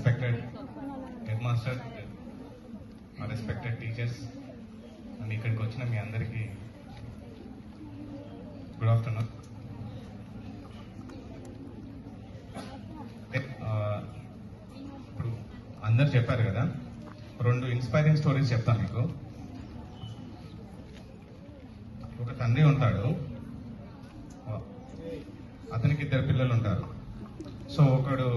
Respected head master, respected teachers and ఇక్కడికి వచ్చిన మీ అందరికీ గుడ్ ఆఫ్టర్నూన్. ఇప్పుడు అందరు చెప్పారు కదా, 2 ఇన్స్పైరింగ్ స్టోరీస్ చెప్తాను మీకు. ఒక తండ్రి ఉంటాడు, అతనికి 2 పిల్లలు ఉంటారు. సో ఒకడు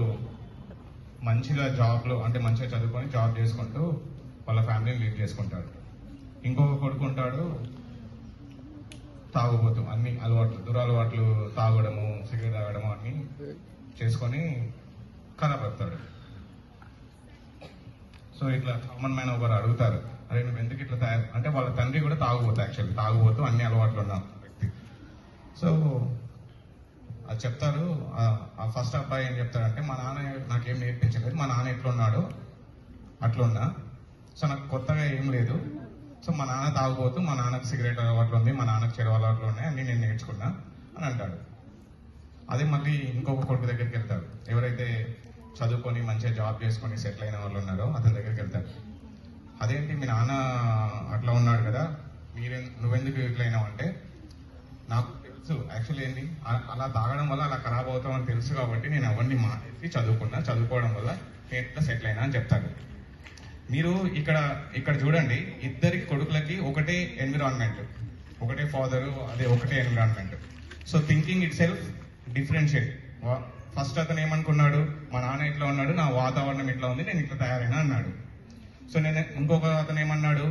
మంచిగా జాబ్లో అంటే మంచిగా చదువుకొని జాబ్ చేసుకుంటూ వాళ్ళ ఫ్యామిలీని లీడ్ చేసుకుంటాడు. ఇంకొక కొడుకు ఉంటాడు, తాగుబోతు, అన్ని అలవాట్లు దురలవాట్లు, తాగడము, సిగరెట్ తాగడము అన్ని చేసుకొని ఖరాబ్ అవుతాడు. సో ఇట్లా కామన్ మ్యాన్ ఒకరు అడుగుతారు, అరే నువ్వు ఎందుకు ఇట్లా తయారు అంటే వాళ్ళ తండ్రి కూడా తాగుబోతు, యాక్చువల్లీ తాగుబోతు, అన్ని అలవాట్లు ఉన్న వ్యక్తి. సో అది చెప్తారు. ఆ ఫస్ట్ అబ్బాయి ఏం చెప్తాడంటే, మా నాన్న నాకేం నేర్పించలేదు, మా నాన్న ఎట్లున్నాడో అట్లున్నా, సో నాకు కొత్తగా ఏం లేదు. సో మా నాన్న తాగుబోతూ, మా నాన్నకు సిగరెట్ అలవాట్లు ఉంది, మా నాన్నకు చెడు అలవాట్లు ఉన్నాయి, అన్ని నేను నేర్చుకున్నా అని అంటాడు. అదే మళ్ళీ ఇంకొక కొడుకు దగ్గరికి వెళ్తాడు, ఎవరైతే చదువుకొని మంచిగా జాబ్ చేసుకొని సెటిల్ అయిన వాళ్ళు ఉన్నారో అతని దగ్గరికి వెళ్తాడు. అదేంటి మీ నాన్న అట్లా ఉన్నాడు కదా, నువ్వెందుకు ఇట్లా అయినావు అంటే, నాకు తెలుసు యాక్చువల్లీ ఏంటి అలా తాగడం వల్ల అలా ఖరాబ్ అవుతామని తెలుసు కాబట్టి నేను అవన్నీ మానేసి చదువుకోవడం వల్ల నేను ఇట్లా సెటిల్ అయినా అని చెప్తాడు. మీరు ఇక్కడ చూడండి, ఇద్దరికి కొడుకులకి ఒకటే ఎన్విరాన్మెంట్, ఒకటే ఫాదరు, అదే ఒకటే environment. So thinking it self differentiate. First అతను ఏమనుకున్నాడు, మా నాన్న ఇట్లా ఉన్నాడు, నా వాతావరణం ఇట్లా ఉంది, నేను ఇట్లా తయారైనా అన్నాడు. సో ఇంకొక అతను ఏమన్నాడు,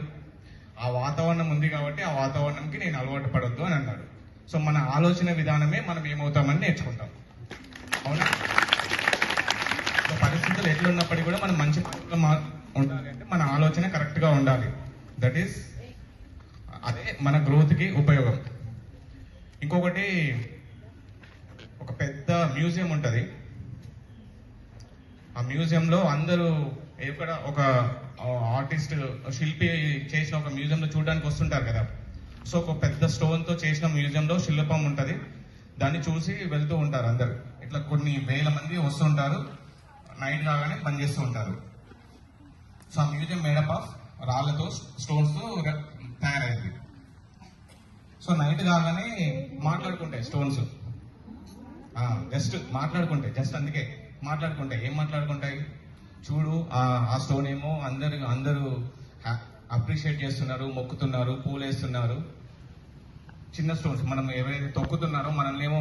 ఆ వాతావరణం ఉంది కాబట్టి ఆ వాతావరణంకి నేను అలవాటు పడొద్దు అని అన్నాడు. సో మన ఆలోచన విధానమే మనం ఏమవుతామని నేర్చుకుంటాం, అవునా? సో పరిస్థితులు ఎట్లున్నప్పటికీ కూడా మనం మంచి ఉండాలి అంటే మన ఆలోచన కరెక్ట్ గా ఉండాలి. దట్ ఈస్ అదే మన గ్రోత్ కి ఉపయోగం. ఇంకొకటి, ఒక పెద్ద మ్యూజియం ఉంటది. ఆ మ్యూజియంలో అందరూ ఎక్కడ ఒక ఆర్టిస్ట్ శిల్పి చేసిన ఒక మ్యూజియంలో చూడడానికి వస్తుంటారు కదా. సో ఒక పెద్ద స్టోన్ తో చేసిన మ్యూజియంలో శిల్పం ఉంటది, దాన్ని చూసి వెళ్తూ ఉంటారు అందరు. ఇట్లా కొన్ని వేల మంది వస్తుంటారు, నైట్ కాగానే పనిచేస్తూ ఉంటారు. సో ఆ మ్యూజియం మేడప్ ఆఫ్ రాళ్లతో, స్టోన్స్ తో తయారైంది. సో నైట్ కాగానే మాట్లాడుకుంటాయి స్టోన్స్, జస్ట్ అందుకే మాట్లాడుకుంటాయి. ఏం మాట్లాడుకుంటాయి చూడు, ఆ స్టోన్ ఏమో అందరూ అప్రిషియేట్ చేస్తున్నారు, మొక్కుతున్నారు, పూలు వేస్తున్నారు. చిన్న స్టోన్స్ మనం ఎవరైతే తొక్కుతున్నారో మనల్ని ఏమో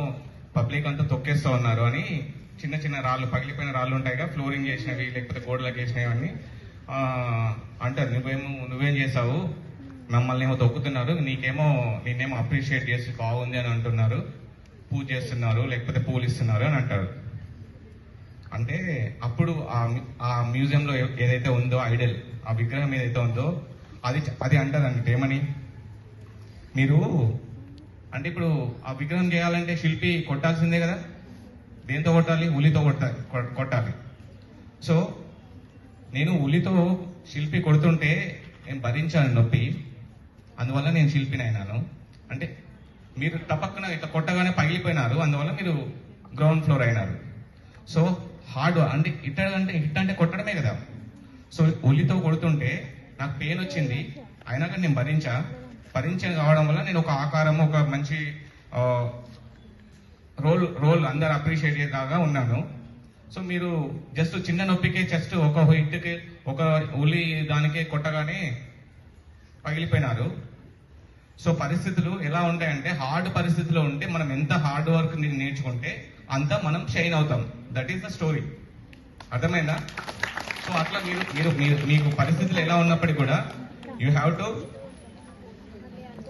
పబ్లిక్ అంతా తొక్కేస్తూ ఉన్నారు అని చిన్న చిన్న రాళ్ళు, పగిలిపోయిన రాళ్ళు ఉంటాయిగా, ఫ్లోరింగ్ చేసినవి లేకపోతే గోడలకు వేసినవి అన్ని అంటారు. నువ్వేం చేసావు, మమ్మల్ని ఏమో తొక్కుతున్నారు, నిన్నేమో అప్రిషియేట్ చేసి బాగుంది అని అంటున్నారు, పూజ చేస్తున్నారు లేకపోతే పూలు ఇస్తున్నారు అని అంటారు. అంటే అప్పుడు ఆ మ్యూజియంలో ఏదైతే ఉందో ఐడల్, ఆ విగ్రహం ఏదైతే ఉందో అది అంటారంటే ఏమని, మీరు అంటే ఇప్పుడు ఆ విగ్రహం చేయాలంటే శిల్పి కొట్టాల్సిందే కదా, దేంతో కొట్టాలి, ఉలితో కొట్టాలి. సో నేను ఉలితో శిల్పి కొడుతుంటే నేను భరించాను నొప్పి, అందువల్ల నేను శిల్పిని అయినాను. అంటే మీరు టపక్కన ఇట్లా కొట్టగానే పగిలిపోయినారు, అందువల్ల మీరు గ్రౌండ్ ఫ్లోర్ అయినారు. సో హార్డ్ అంటే ఇట్టంటే కొట్టడమే కదా. సో ఉలితో కొడుతుంటే నాకు పెయిన్ వచ్చింది, అయినా కానీ నేను భరించ కావడం వల్ల నేను ఒక ఆకారం, ఒక మంచి రోల్ అందరు అప్రిషియేట్ చేసేలాగా ఉన్నాను. సో మీరు జస్ట్ చిన్న నొప్పికే జస్ట్ ఒక హిట్కి ఒక ఉలి దానికే కొట్టగానే పగిలిపోయినారు. సో పరిస్థితులు ఎలా ఉంటాయంటే, హార్డ్ పరిస్థితిలో ఉంటే మనం ఎంత హార్డ్ వర్క్ నేర్చుకుంటే అంత మనం షైన్ అవుతాం. దట్ ఈస్ ద స్టోరీ, అర్థమైందా? సో అట్లా మీకు పరిస్థితులు ఎలా ఉన్నప్పటికీ కూడా యూ హ్యావ్ టు